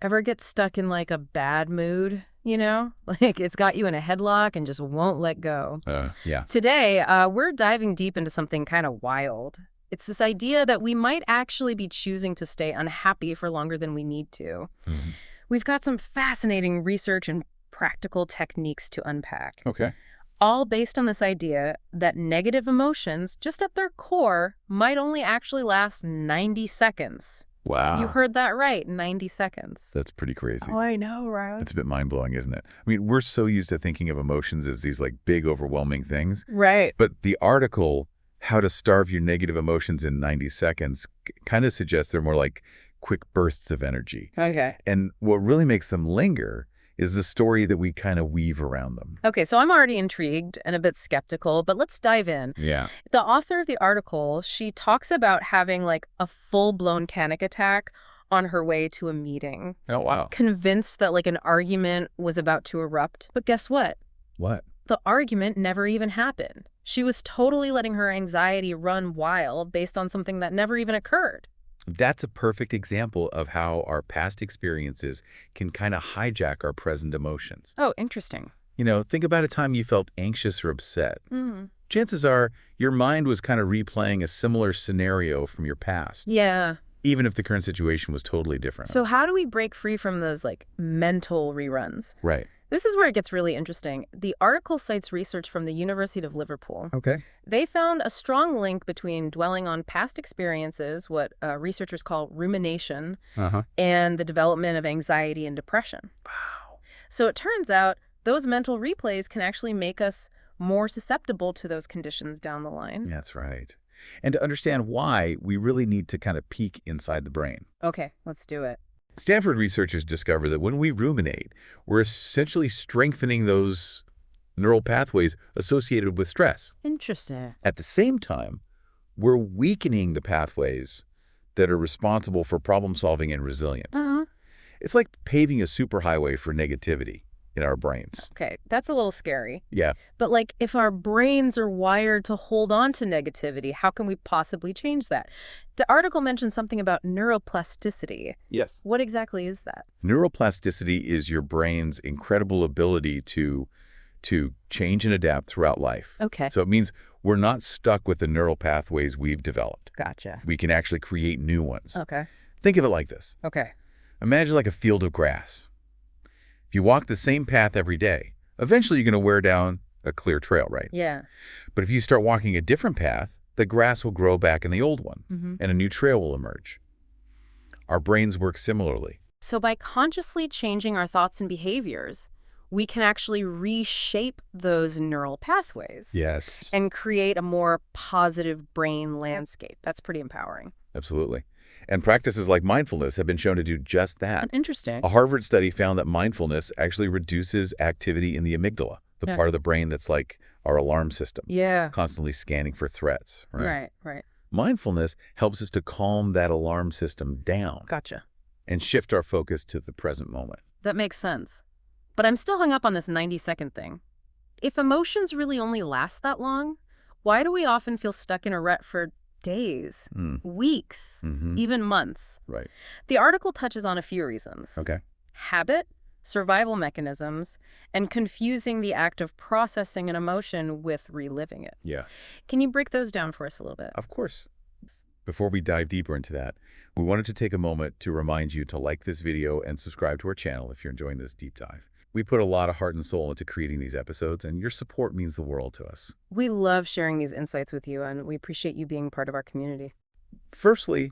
Ever get stuck in like a bad mood, you know? Like it's got you in a headlock and just won't let go. Yeah. Today, we're diving deep into something kind of wild. It's this idea that we might actually be choosing to stay unhappy for longer than we need to. Hmm. We've got some fascinating research and practical techniques to unpack, Okay. all based on this idea that negative emotions, just at their core, might only actually last 90 seconds. Wow. You heard that right, 90 seconds. That's pretty crazy. Oh, I know, right? It's a bit mind-blowing, isn't it? I mean, we're so used to thinking of emotions as these like big, overwhelming things. Right. But the article, How to Starve Your Negative Emotions in 90 Seconds, kind of suggests they're more like quick bursts of energy. Okay. And what really makes them linger is the story that we kind of weave around them. Okay, so I'm already intrigued and a bit skeptical, but let's dive in. Yeah. The author of the article, she talks about having like a full-blown panic attack on her way to a meeting. Oh, wow. Convinced that like an argument was about to erupt. But guess what? What? The argument never even happened. She was totally letting her anxiety run wild based on something that never even occurred. That's a perfect example of how our past experiences can kind of hijack our present emotions. Oh, interesting. You know, think about a time you felt anxious or upset. Mm-hmm. Chances are your mind was kind of replaying a similar scenario from your past, Yeah. even if the current situation was totally different. So how do we break free from those like mental reruns? Right. This is where it gets really interesting. The article cites research from the University of Liverpool. Okay. They found a strong link between dwelling on past experiences, what researchers call rumination, and the development of anxiety and depression. Wow. So it turns out those mental replays can actually make us more susceptible to those conditions down the line. That's right. And to understand why, we really need to kind of peek inside the brain. Okay, let's do it. Stanford researchers discovered that when we ruminate, we're essentially strengthening those neural pathways associated with stress. Interesting. At the same time, we're weakening the pathways that are responsible for problem solving and resilience. It's like paving a superhighway for negativity in our brains. Okay, that's a little scary. Yeah. But like, if our brains are wired to hold on to negativity, how can we possibly change that? The article mentioned something about neuroplasticity. Yes. What exactly is that? Neuroplasticity is your brain's incredible ability to change and adapt throughout life. Okay. So it means we're not stuck with the neural pathways we've developed. Gotcha. We can actually create new ones. Okay. Think of it like this. Okay. Imagine like a field of grass. If you walk the same path every day, eventually you're going to wear down a clear trail, right? Yeah. But if you start walking a different path, the grass will grow back in the old one, and a new trail will emerge. Our brains work similarly. So by consciously changing our thoughts and behaviors, we can actually reshape those neural pathways. Yes. And create a more positive brain landscape. That's pretty empowering. Absolutely. And practices like mindfulness have been shown to do just that. Interesting. A Harvard study found that mindfulness actually reduces activity in the amygdala, the part of the brain that's like our alarm system. Yeah. Constantly scanning for threats. Right. Mindfulness helps us to calm that alarm system down. Gotcha. And shift our focus to the present moment. That makes sense. But I'm still hung up on this 90-second thing. If emotions really only last that long, why do we often feel stuck in a rut for days, weeks, even months? Right. The article touches on a few reasons. Okay. Habit, survival mechanisms, and confusing the act of processing an emotion with reliving it. Yeah. Can you break those down for us a little bit? Of course. Before we dive deeper into that, we wanted to take a moment to remind you to like this video and subscribe to our channel if you're enjoying this deep dive. We put a lot of heart and soul into creating these episodes, and your support means the world to us. We love sharing these insights with you, and we appreciate you being part of our community. Firstly,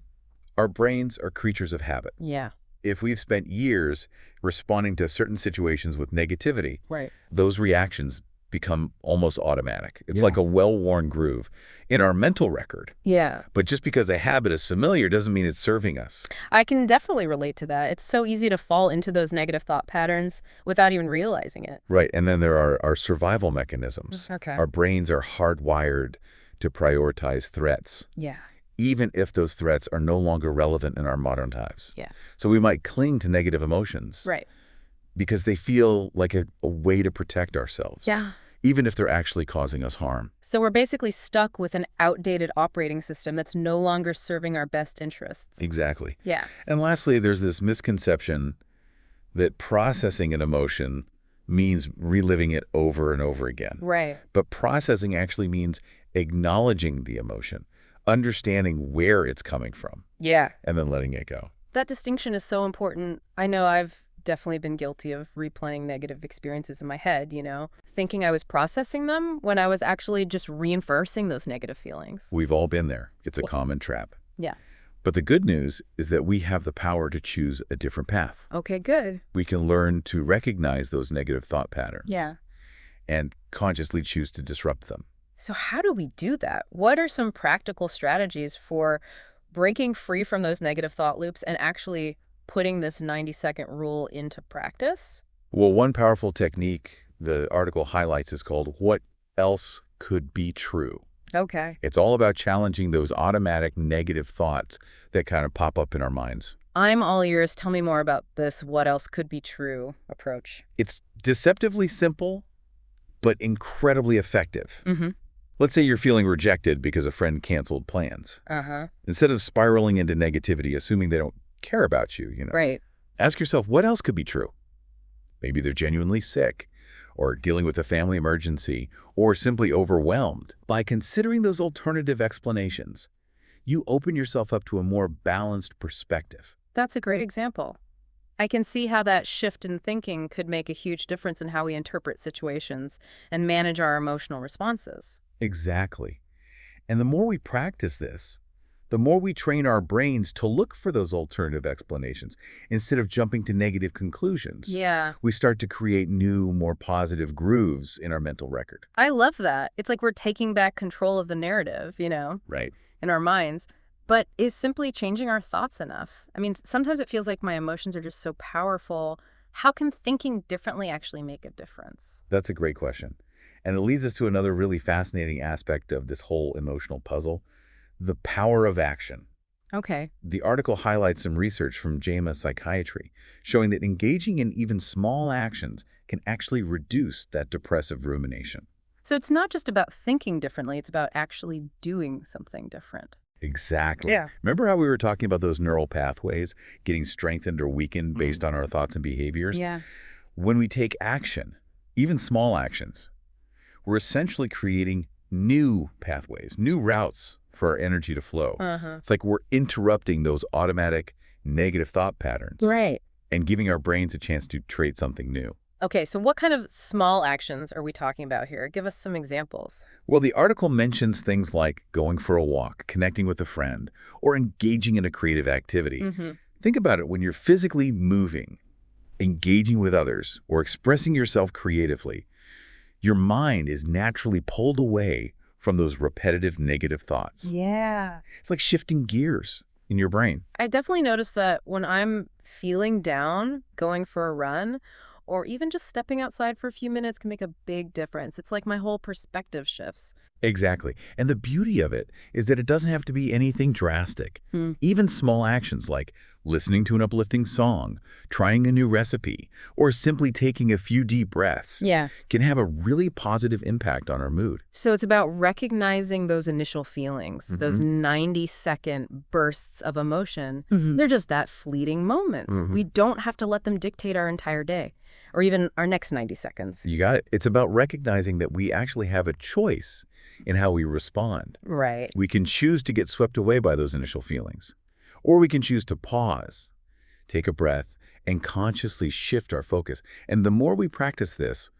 our brains are creatures of habit. Yeah. If we've spent years responding to certain situations with negativity, Right. those reactions become almost automatic. It's like a well-worn groove in our mental record. Yeah. But just because a habit is familiar doesn't mean it's serving us. I can definitely relate to that. It's so easy to fall into those negative thought patterns without even realizing it. Right. And then there are our survival mechanisms. Okay. Our brains are hardwired to prioritize threats, Yeah. even if those threats are no longer relevant in our modern lives. Yeah. So we might cling to negative emotions. Right. Because they feel like a way to protect ourselves. Yeah. Even if they're actually causing us harm. So we're basically stuck with an outdated operating system that's no longer serving our best interests. Exactly. Yeah. And lastly, there's this misconception that processing an emotion means reliving it over and over again. Right. But processing actually means acknowledging the emotion, understanding where it's coming from, Yeah. and then letting it go. That distinction is so important. I know I've definitely been guilty of replaying negative experiences in my head, thinking I was processing them when I was actually just reinforcing those negative feelings. We've all been there. It's a common trap. Yeah. But the good news is that we have the power to choose a different path. Okay, good. We can learn to recognize those negative thought patterns. Yeah. And consciously choose to disrupt them. So how do we do that? What are some practical strategies for breaking free from those negative thought loops and actually putting this 90-second rule into practice? Well, one powerful technique the article highlights is called "What else could be true?" Okay. It's all about challenging those automatic negative thoughts that kind of pop up in our minds. I'm all ears. Tell me more about this what else could be true approach. It's deceptively simple, but incredibly effective. Mm-hmm. Let's say you're feeling rejected because a friend canceled plans. Uh-huh. Instead of spiraling into negativity, assuming they don't care about you, Right. ask yourself, what else could be true? Maybe they're genuinely sick, or dealing with a family emergency, or simply overwhelmed. By considering those alternative explanations, you open yourself up to a more balanced perspective. That's a great example. I can see how that shift in thinking could make a huge difference in how we interpret situations and manage our emotional responses. Exactly. And the more we practice this, the more we train our brains to look for those alternative explanations instead of jumping to negative conclusions. Yeah. We start to create new, more positive grooves in our mental record. I love that. It's like we're taking back control of the narrative, Right. in our minds. But is simply changing our thoughts enough? I mean, sometimes it feels like my emotions are just so powerful. How can thinking differently actually make a difference? That's a great question. And it leads us to another really fascinating aspect of this whole emotional puzzle, the power of action. Okay. The article highlights some research from JAMA Psychiatry, showing that engaging in even small actions can actually reduce that depressive rumination. So it's not just about thinking differently, it's about actually doing something different. Exactly. Yeah. Remember how we were talking about those neural pathways getting strengthened or weakened based on our thoughts and behaviors? Yeah. When we take action, even small actions, we're essentially creating new pathways, new routes for our energy to flow. Uh-huh. It's like we're interrupting those automatic negative thought patterns Right. and giving our brains a chance to create something new. Okay, so what kind of small actions are we talking about here? Give us some examples. Well, the article mentions things like going for a walk, connecting with a friend, or engaging in a creative activity. Mm-hmm. Think about it when you're physically moving, engaging with others, or expressing yourself creatively, your mind is naturally pulled away from those repetitive negative thoughts. Yeah. It's like shifting gears in your brain. I definitely noticed that when I'm feeling down, going for a run, or even just stepping outside for a few minutes can make a big difference. It's like my whole perspective shifts. Exactly. And the beauty of it is that it doesn't have to be anything drastic. Even small actions like listening to an uplifting song, trying a new recipe, or simply taking a few deep breaths Yeah. can have a really positive impact on our mood. So it's about recognizing those initial feelings, those 90-second bursts of emotion. They're just that fleeting moments. We don't have to let them dictate our entire day or even our next 90 seconds. You got it. It's about recognizing that we actually have a choice in how we respond. Right. We can choose to get swept away by those initial feelings, or we can choose to pause, take a breath, and consciously shift our focus. And the more we practice this,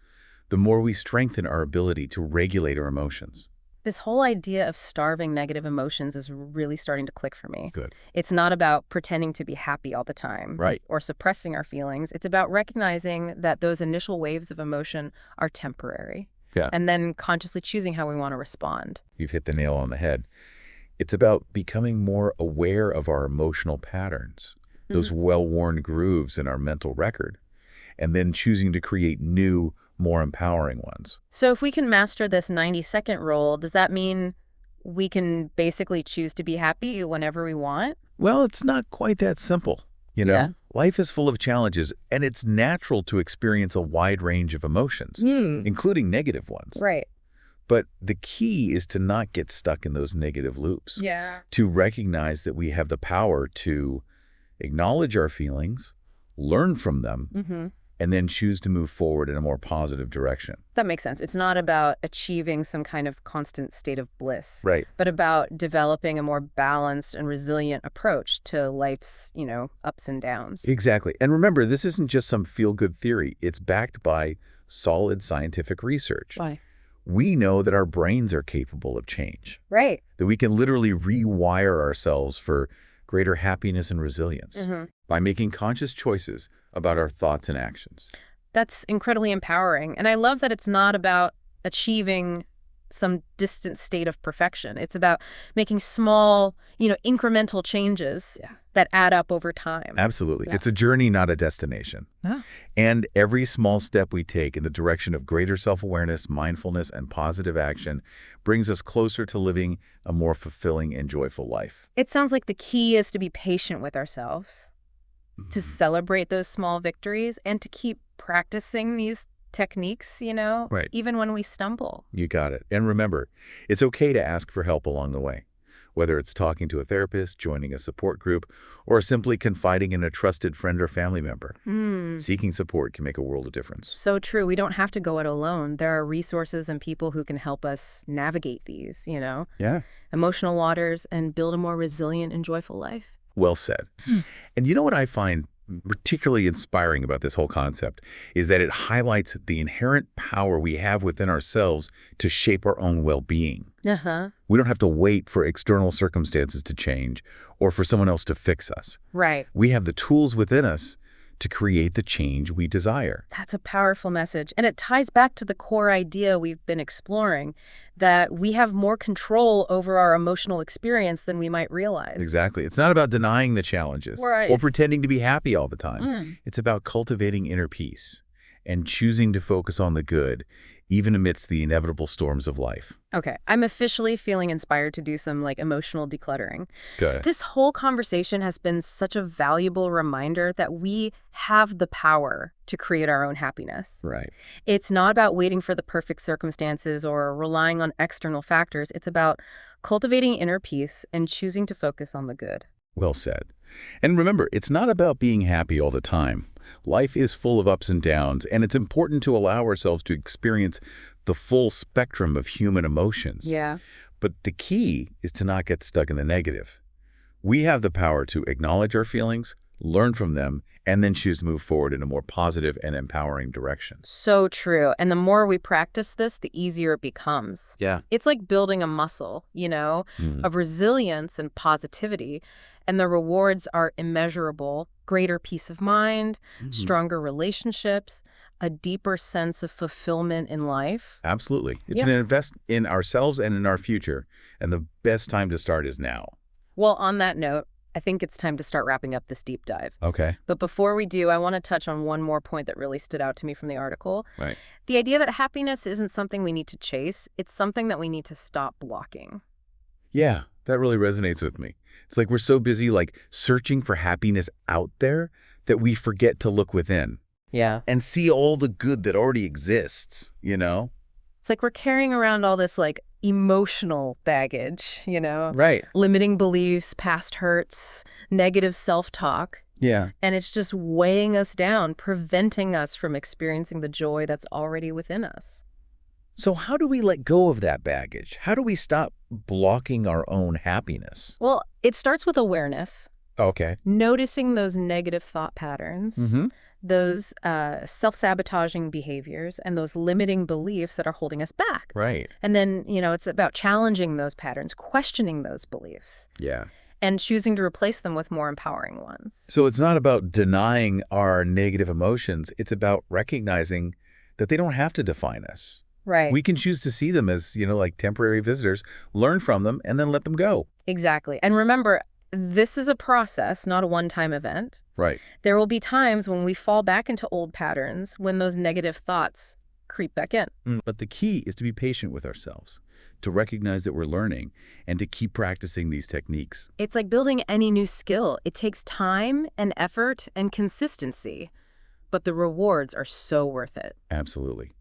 the more we strengthen our ability to regulate our emotions. This whole idea of starving negative emotions is really starting to click for me. Good. It's not about pretending to be happy all the time. Right. Or suppressing our feelings. It's about recognizing that those initial waves of emotion are temporary. Yeah. And then consciously choosing how we want to respond. You've hit the nail on the head. It's about becoming more aware of our emotional patterns, those well-worn grooves in our mental record, and then choosing to create new, more empowering ones. So if we can master this 90-second rule, does that mean we can basically choose to be happy whenever we want? Well, it's not quite that simple. Yeah. Life is full of challenges, and it's natural to experience a wide range of emotions, including negative ones. Right. But the key is to not get stuck in those negative loops. Yeah. To recognize that we have the power to acknowledge our feelings, learn from them, and then choose to move forward in a more positive direction. That makes sense. It's not about achieving some kind of constant state of bliss, Right. but about developing a more balanced and resilient approach to life's, ups and downs. Exactly. And remember, this isn't just some feel-good theory. It's backed by solid scientific research. Why? We know that our brains are capable of change, Right. that we can literally rewire ourselves for greater happiness and resilience by making conscious choices about our thoughts and actions. That's incredibly empowering. And I love that it's not about achieving some distant state of perfection. It's about making small, incremental changes that add up over time. Absolutely. Yeah. It's a journey, not a destination. And every small step we take in the direction of greater self-awareness, mindfulness, and positive action brings us closer to living a more fulfilling and joyful life. It sounds like the key is to be patient with ourselves, to celebrate those small victories, and to keep practicing these techniques, Right. even when we stumble. You got it. And remember, it's okay to ask for help along the way, whether it's talking to a therapist, joining a support group, or simply confiding in a trusted friend or family member. Seeking support can make a world of difference. So true. We don't have to go it alone. There are resources and people who can help us navigate these, Yeah. emotional waters and build a more resilient and joyful life. Well said. And you know what I find particularly inspiring about this whole concept is that it highlights the inherent power we have within ourselves to shape our own well-being. We don't have to wait for external circumstances to change or for someone else to fix us. Right. We have the tools within us to create the change we desire. That's a powerful message. And it ties back to the core idea we've been exploring, that we have more control over our emotional experience than we might realize. Exactly. It's not about denying the challenges or pretending to be happy all the time. It's about cultivating inner peace and choosing to focus on the good, even amidst the inevitable storms of life. Okay, I'm officially feeling inspired to do some emotional decluttering. Good. This whole conversation has been such a valuable reminder that we have the power to create our own happiness. Right. It's not about waiting for the perfect circumstances or relying on external factors. It's about cultivating inner peace and choosing to focus on the good. Well said. And remember, it's not about being happy all the time. Life is full of ups and downs, and it's important to allow ourselves to experience the full spectrum of human emotions. Yeah. But the key is to not get stuck in the negative. We have the power to acknowledge our feelings, learn from them, and then choose to move forward in a more positive and empowering direction. So true. And the more we practice this, the easier it becomes. Yeah. It's like building a muscle, of resilience and positivity. And the rewards are immeasurable: greater peace of mind, stronger relationships, a deeper sense of fulfillment in life. Absolutely. It's an invest in ourselves and in our future. And the best time to start is now. Well, on that note, I think it's time to start wrapping up this deep dive. Okay. But before we do, I want to touch on one more point that really stood out to me from the article. Right. The idea that happiness isn't something we need to chase. It's something that we need to stop blocking. Yeah, that really resonates with me. It's like we're so busy searching for happiness out there that we forget to look within. Yeah. And see all the good that already exists, It's like we're carrying around all this emotional baggage, Right. limiting beliefs, past hurts, negative self-talk. Yeah. And it's just weighing us down, preventing us from experiencing the joy that's already within us. So how do we let go of that baggage? How do we stop blocking our own happiness? Well, it starts with awareness. Okay. Noticing those negative thought patterns, those self-sabotaging behaviors, and those limiting beliefs that are holding us back. Right. And then, it's about challenging those patterns, questioning those beliefs, Yeah. and choosing to replace them with more empowering ones. So it's not about denying our negative emotions. It's about recognizing that they don't have to define us. Right. We can choose to see them as, temporary visitors, learn from them, and then let them go. Exactly. And remember, this is a process, not a one-time event. Right. There will be times when we fall back into old patterns, when those negative thoughts creep back in. But the key is to be patient with ourselves, to recognize that we're learning, and to keep practicing these techniques. It's like building any new skill. It takes time and effort and consistency, but the rewards are so worth it. Absolutely.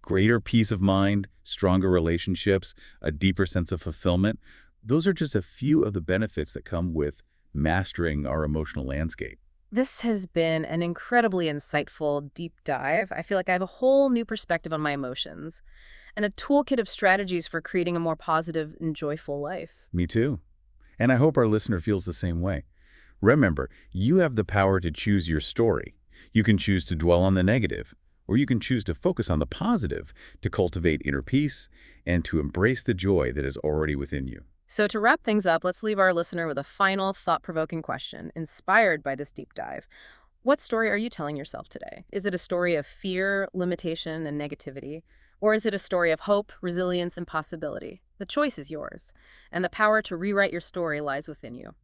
Greater peace of mind, stronger relationships, a deeper sense of fulfillment. Those are just a few of the benefits that come with mastering our emotional landscape. This has been an incredibly insightful deep dive. I feel like I have a whole new perspective on my emotions and a toolkit of strategies for creating a more positive and joyful life. Me too. And I hope our listener feels the same way. Remember, you have the power to choose your story. You can choose to dwell on the negative, or you can choose to focus on the positive, to cultivate inner peace, and to embrace the joy that is already within you. So to wrap things up, let's leave our listener with a final thought-provoking question, inspired by this deep dive. What story are you telling yourself today? Is it a story of fear, limitation, and negativity? Or is it a story of hope, resilience, and possibility? The choice is yours, and the power to rewrite your story lies within you.